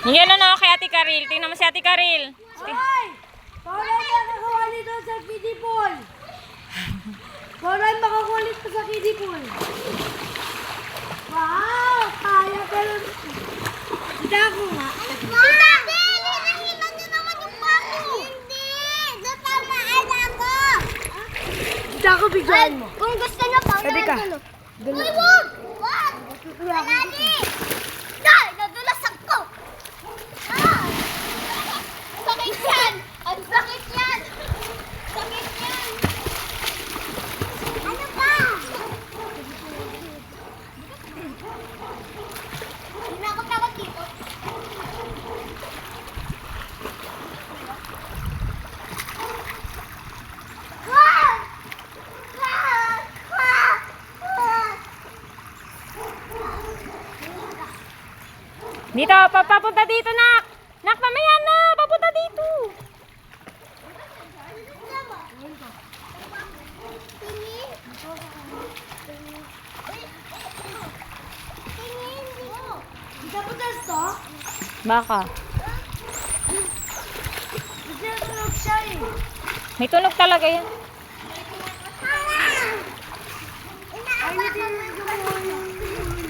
Yan na kay Ate Karil. Tingnan mo si Ate Karil. Hoy! Paulay makakakuha nito sa kiddie pool. Paulay makakuha nito sa kiddie pool. Wow! Kaya pero... Hindi ako nga. Hindi! Hinahilan niyo naman yung pako! Hindi! Natamaan ako! Hindi ako bigyan mo. Kung gusto niyo pa, Pwede ka. Uy, wag! Wag! Malali! Dahil nadulas ako! Ah! Sakit yan! Ang sakit yan! Sakit yan! Ano ba? Hindi na ako takot dito. Wag! Wag! Wag! Wag! Dito, papunta dito, Nak. Nak, mamaya na. Papunta dito. Hindi ka putas to? Baka. Kasi tulog siya eh. May tunog talaga yan.